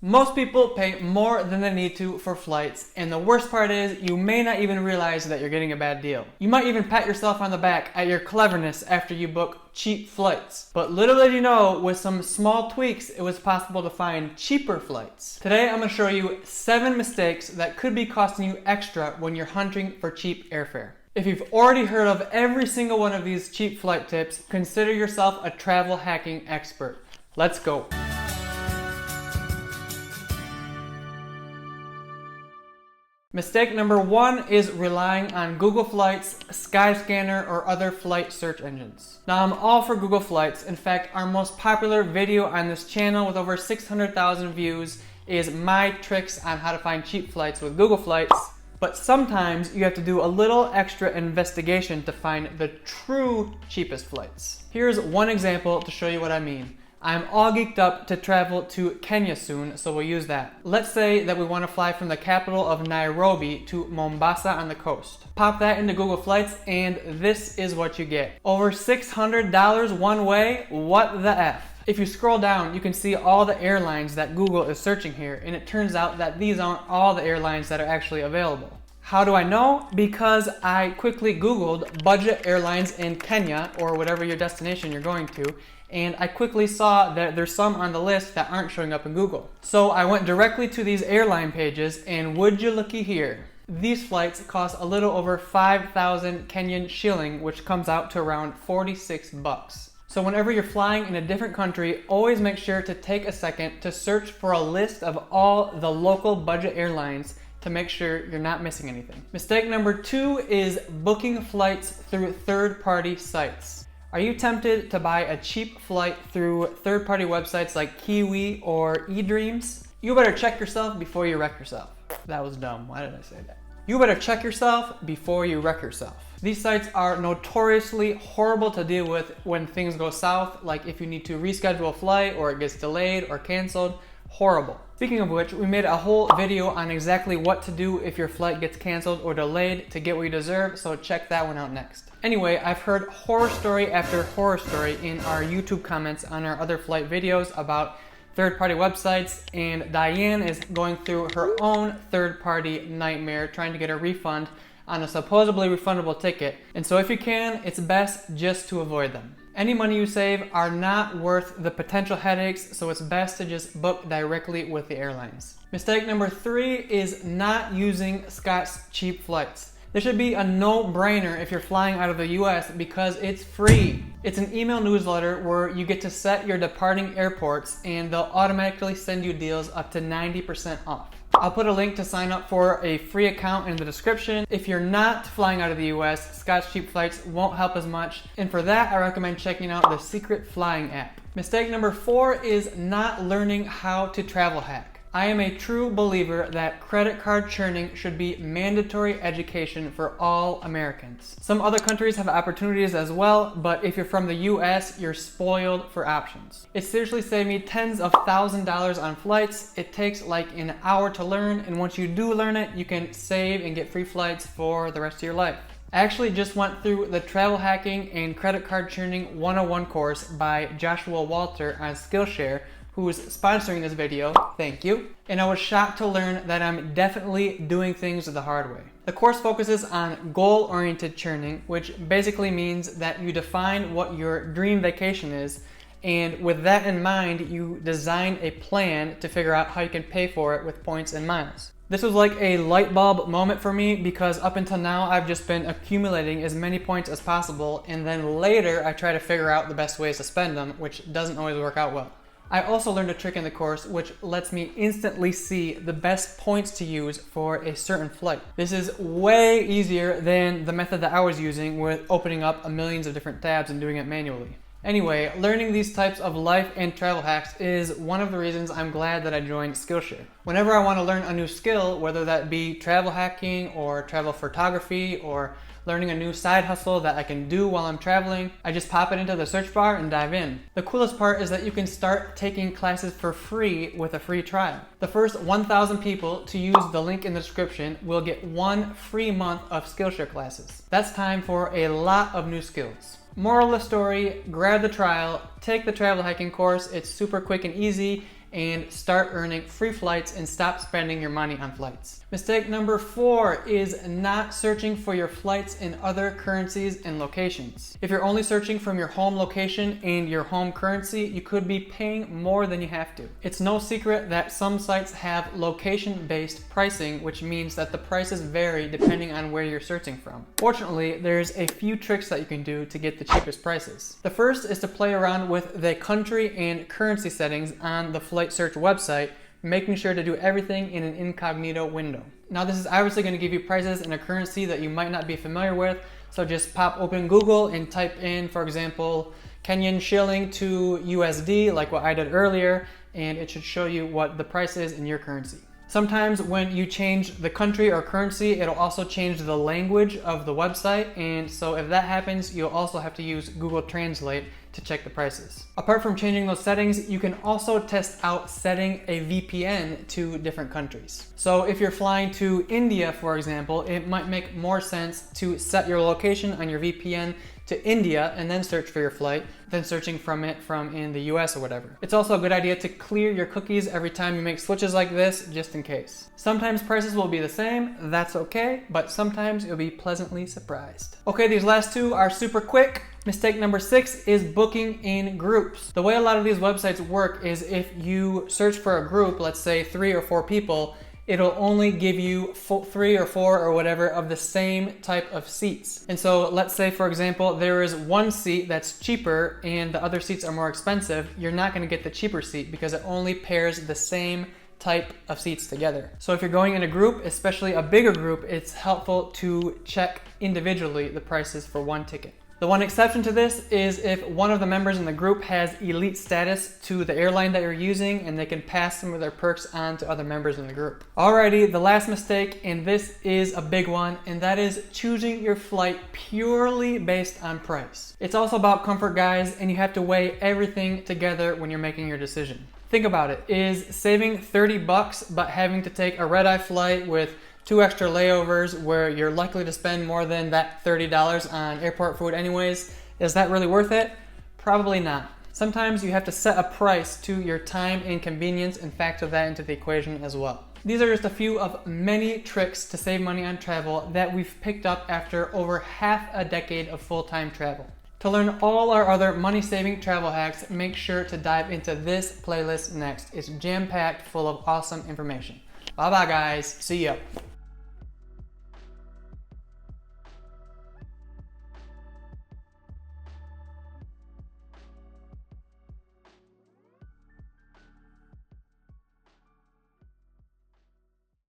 Most people pay more than they need to for flights, and the worst part is you may not even realize that you're getting a bad deal. You might even pat yourself on the back at your cleverness after you book cheap flights. But little did you know, with some small tweaks, it was possible to find cheaper flights. Today I'm going to show you 7 mistakes that could be costing you extra when you're hunting for cheap airfare. If you've already heard of every single one of these cheap flight tips, consider yourself a travel hacking expert. Let's go. Mistake number 1 is relying on Google Flights, Skyscanner, or other flight search engines. Now, I'm all for Google Flights. In fact, our most popular video on this channel with over 600,000 views is my tricks on how to find cheap flights with Google Flights. But sometimes you have to do a little extra investigation to find the true cheapest flights. Here's one example to show you what I mean. I'm all geeked up to travel to Kenya soon, so we'll use that. Let's say that we want to fly from the capital of Nairobi to Mombasa on the coast. Pop that into Google Flights and this is what you get. Over $600 one way? What the F? If you scroll down, you can see all the airlines that Google is searching here, and it turns out that these aren't all the airlines that are actually available. How do I know? Because I quickly Googled budget airlines in Kenya, or whatever your destination you're going to, and I quickly saw that there's some on the list that aren't showing up in Google. So I went directly to these airline pages, and would you looky here, these flights cost a little over 5,000 Kenyan shilling, which comes out to around 46 bucks. So whenever you're flying in a different country, always make sure to take a second to search for a list of all the local budget airlines to make sure you're not missing anything. Mistake number 2 is booking flights through third-party sites. Are you tempted to buy a cheap flight through third-party websites like Kiwi or eDreams? You better check yourself before you wreck yourself. That was dumb. Why did I say that? You better check yourself before you wreck yourself. These sites are notoriously horrible to deal with when things go south, like if you need to reschedule a flight or it gets delayed or canceled. Horrible. Speaking of which, we made a whole video on exactly what to do if your flight gets canceled or delayed to get what you deserve, so check that one out next. Anyway, I've heard horror story after horror story in our YouTube comments on our other flight videos about third-party websites, and Diane is going through her own third-party nightmare trying to get a refund on a supposedly refundable ticket, and so if you can, it's best just to avoid them. Any money you save are not worth the potential headaches, so it's best to just book directly with the airlines. Mistake number 3 is not using Scott's cheap flights. This should be a no-brainer if you're flying out of the US because it's free. It's an email newsletter where you get to set your departing airports and they'll automatically send you deals up to 90% off. I'll put a link to sign up for a free account in the description. If you're not flying out of the US, Scott's cheap flights won't help as much, and for that I recommend checking out the Secret Flying app. Mistake number 4 is not learning how to travel hack. I am a true believer that credit card churning should be mandatory education for all Americans. Some other countries have opportunities as well, but if you're from the US, you're spoiled for options. It seriously saved me tens of thousands of dollars on flights. It takes like an hour to learn, and once you do learn it, you can save and get free flights for the rest of your life. I actually just went through the Travel Hacking and Credit Card Churning 101 course by Joshua Walter on Skillshare, who's sponsoring this video, thank you. And I was shocked to learn that I'm definitely doing things the hard way. The course focuses on goal-oriented churning, which basically means that you define what your dream vacation is, and with that in mind, you design a plan to figure out how you can pay for it with points and miles. This was like a light bulb moment for me because up until now I've just been accumulating as many points as possible, and then later I try to figure out the best ways to spend them, which doesn't always work out well. I also learned a trick in the course which lets me instantly see the best points to use for a certain flight. This is way easier than the method that I was using with opening up millions of different tabs and doing it manually. Anyway, learning these types of life and travel hacks is one of the reasons I'm glad that I joined Skillshare. Whenever I want to learn a new skill, whether that be travel hacking or travel photography or learning a new side hustle that I can do while I'm traveling, I just pop it into the search bar and dive in. The coolest part is that you can start taking classes for free with a free trial. The first 1,000 people to use the link in the description will get 1 free month of Skillshare classes. That's time for a lot of new skills. Moral of the story, grab the trial, take the travel hacking course. It's super quick and easy, and start earning free flights and stop spending your money on flights. Mistake number 4 is not searching for your flights in other currencies and locations. If you're only searching from your home location and your home currency, you could be paying more than you have to. It's no secret that some sites have location-based pricing, which means that the prices vary depending on where you're searching from. Fortunately, there's a few tricks that you can do to get the cheapest prices. The first is to play around with the country and currency settings on the flight search website, making sure to do everything in an incognito window. Now, this is obviously going to give you prices in a currency that you might not be familiar with, so just pop open Google and type in, for example, Kenyan shilling to USD, like what I did earlier, and it should show you what the price is in your currency. Sometimes when you change the country or currency, it'll also change the language of the website, and so if that happens, you'll also have to use Google Translate to check the prices. Apart from changing those settings, you can also test out setting a VPN to different countries. So if you're flying to India, for example, it might make more sense to set your location on your VPN to India and then search for your flight than searching from in the US or whatever. It's also a good idea to clear your cookies every time you make switches like this, just in case. Sometimes prices will be the same, that's okay, but sometimes you'll be pleasantly surprised. Okay, these last two are super quick. Mistake number 6 is booking in groups. The way a lot of these websites work is if you search for a group, let's say 3 or 4 people, it'll only give you 3 or 4 or whatever of the same type of seats. And so let's say, for example, there is one seat that's cheaper and the other seats are more expensive. You're not going to get the cheaper seat because it only pairs the same type of seats together. So if you're going in a group, especially a bigger group, it's helpful to check individually the prices for one ticket. The one exception to this is if one of the members in the group has elite status to the airline that you're using and they can pass some of their perks on to other members in the group. Alrighty, the last mistake, and this is a big one, and that is choosing your flight purely based on price. It's also about comfort, guys, and you have to weigh everything together when you're making your decision. Think about it. Is saving 30 bucks but having to take a red-eye flight with 2 extra layovers where you're likely to spend more than that $30 on airport food anyways, is that really worth it? Probably not. Sometimes you have to set a price to your time and convenience and factor that into the equation as well. These are just a few of many tricks to save money on travel that we've picked up after over half a decade of full-time travel. To learn all our other money-saving travel hacks, make sure to dive into this playlist next. It's jam-packed full of awesome information. Bye-bye, guys. See ya.